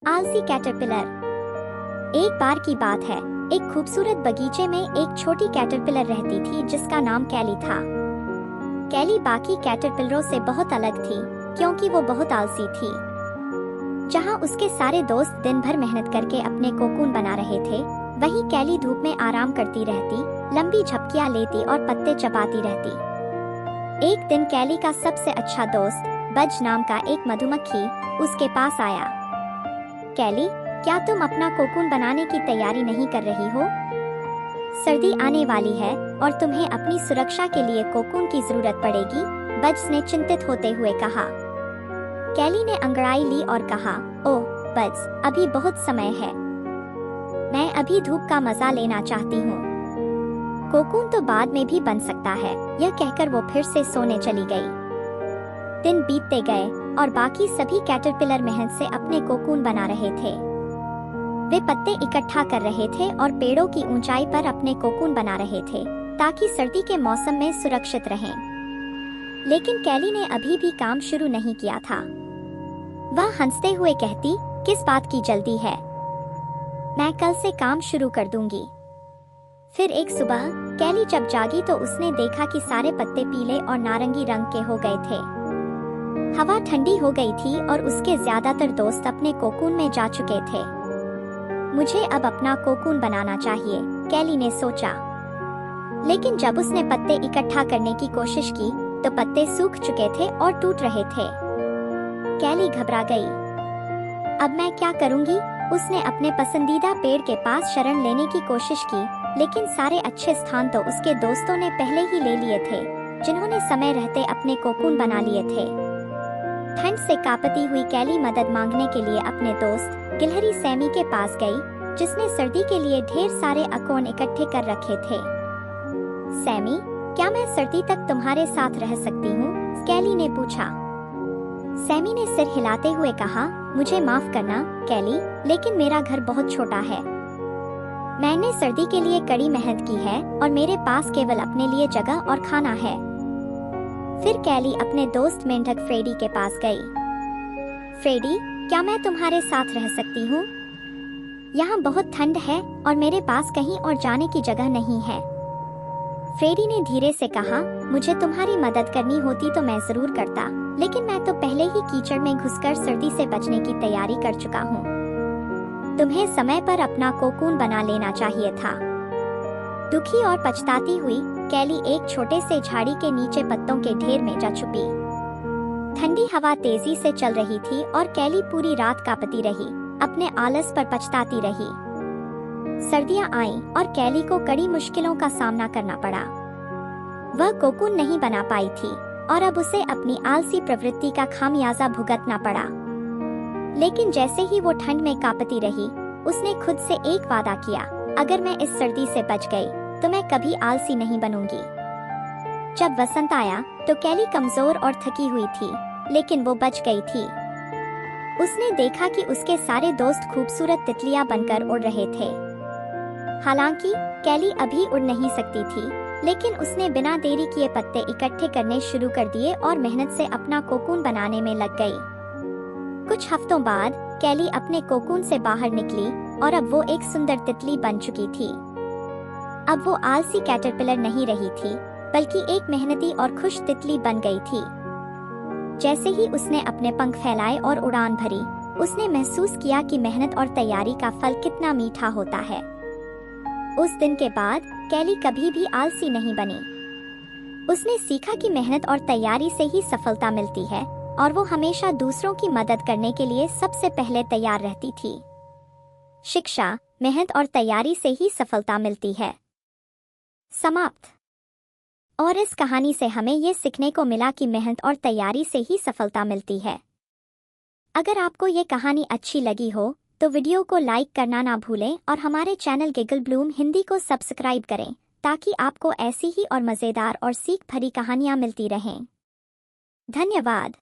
आलसी कैटरपिलर। एक बार की बात है, एक खूबसूरत बगीचे में एक छोटी कैटरपिलर रहती थी जिसका नाम कैली था। कैली बाकी कैटरपिलरों से बहुत अलग थी क्योंकि वो बहुत आलसी थी। जहाँ उसके सारे दोस्त दिन भर मेहनत करके अपने कोकून बना रहे थे, वहीं कैली धूप में आराम करती रहती, लंबी झपकियाँ लेती और पत्ते चबाती रहती। एक दिन कैली का सबसे अच्छा दोस्त बज नाम का एक मधुमक्खी उसके पास आया। कैली, क्या तुम अपना कोकून बनाने की तैयारी नहीं कर रही हो? सर्दी आने वाली है और तुम्हें अपनी सुरक्षा के लिए कोकून की जरूरत पड़ेगी, बज ने चिंतित होते हुए कहा। कैली ने अंगड़ाई ली और कहा, ओह बज, अभी बहुत समय है। मैं अभी धूप का मजा लेना चाहती हूँ। कोकून तो बाद में भी बन सकता है। यह कहकर वो फिर से सोने चली गई। दिन बीतते गए और बाकी सभी कैटरपिलर मेहनत से अपने कोकून बना रहे थे। वे पत्ते इकट्ठा कर रहे थे और पेड़ों की ऊंचाई पर अपने कोकून बना रहे थे ताकि सर्दी के मौसम में सुरक्षित रहें। लेकिन कैली ने अभी भी काम शुरू नहीं किया था। वह हंसते हुए कहती, किस बात की जल्दी है? मैं कल से काम शुरू कर दूंगी। फिर एक सुबह कैली जब जागी तो उसने देखा कि सारे पत्ते पीले और नारंगी रंग के हो गए थे। हवा ठंडी हो गई थी और उसके ज्यादातर दोस्त अपने कोकून में जा चुके थे। मुझे अब अपना कोकून बनाना चाहिए, कैली ने सोचा। लेकिन जब उसने पत्ते इकट्ठा करने की कोशिश की तो पत्ते सूख चुके थे और टूट रहे थे। कैली घबरा गई। अब मैं क्या करूंगी? उसने अपने पसंदीदा पेड़ के पास शरण लेने की कोशिश की, लेकिन सारे अच्छे स्थान तो उसके दोस्तों ने पहले ही ले लिए थे, जिन्होंने समय रहते अपने कोकून बना लिए थे। ठंड से कांपती हुई कैली मदद मांगने के लिए अपने दोस्त गिलहरी सैमी के पास गई, जिसने सर्दी के लिए ढेर सारे अकोन इकट्ठे कर रखे थे। सैमी, क्या मैं सर्दी तक तुम्हारे साथ रह सकती हूँ? कैली ने पूछा। सैमी ने सिर हिलाते हुए कहा, मुझे माफ करना कैली, लेकिन मेरा घर बहुत छोटा है। मैंने सर्दी के लिए कड़ी मेहनत की है और मेरे पास केवल अपने लिए जगह और खाना है। फिर कैली अपने दोस्त मेंढक फ्रेडी के पास गई। फ्रेडी, क्या मैं तुम्हारे साथ रह सकती हूँ? यहाँ बहुत ठंड है और मेरे पास कहीं और जाने की जगह नहीं है। फ्रेडी ने धीरे से कहा, मुझे तुम्हारी मदद करनी होती तो मैं जरूर करता, लेकिन मैं तो पहले ही कीचड़ में घुसकर सर्दी से बचने की तैयारी कर चुका हूँ। तुम्हें समय पर अपना कोकून बना लेना चाहिए था। दुखी और पछताती हुई कैली एक छोटे से झाड़ी के नीचे पत्तों के ढेर में जा छुपी। ठंडी हवा तेजी से चल रही थी और कैली पूरी रात कांपती रही, अपने आलस पर पछताती रही। सर्दियां आईं और कैली को कड़ी मुश्किलों का सामना करना पड़ा। वह कोकून नहीं बना पाई थी और अब उसे अपनी आलसी प्रवृत्ति का खामियाजा भुगतना पड़ा। लेकिन जैसे ही वो ठंड में कांपती रही, उसने खुद से एक वादा किया, अगर मैं इस सर्दी से बच गई तो मैं कभी आलसी नहीं बनूंगी। जब वसंत आया तो कैली कमजोर और थकी हुई थी, लेकिन वो बच गई थी। उसने देखा कि उसके सारे दोस्त खूबसूरत तितलियां बनकर उड़ रहे थे। हालांकि कैली अभी उड़ नहीं सकती थी, लेकिन उसने बिना देरी किए पत्ते इकट्ठे करने शुरू कर दिए और मेहनत से अपना कोकून बनाने में लग गई। कुछ हफ्तों बाद कैली अपने कोकून से बाहर निकली और अब वो एक सुंदर तितली बन चुकी थी। अब वो आलसी कैटरपिलर नहीं रही थी, बल्कि एक मेहनती और खुश तितली बन गई थी। जैसे ही उसने अपने पंख फैलाए और उड़ान भरी, उसने महसूस किया कि मेहनत और तैयारी का फल कितना मीठा होता है। उस दिन के बाद कैली कभी भी आलसी नहीं बनी। उसने सीखा कि मेहनत और तैयारी से ही सफलता मिलती है और वो हमेशा दूसरों की मदद करने के लिए सबसे पहले तैयार रहती थी। शिक्षा, मेहनत और तैयारी से ही सफलता मिलती है। समाप्त। और इस कहानी से हमें ये सीखने को मिला कि मेहनत और तैयारी से ही सफलता मिलती है। अगर आपको ये कहानी अच्छी लगी हो तो वीडियो को लाइक करना ना भूलें और हमारे चैनल गिगल ब्लूम हिंदी को सब्सक्राइब करें ताकि आपको ऐसी ही और मज़ेदार और सीख भरी कहानियाँ मिलती रहें। धन्यवाद।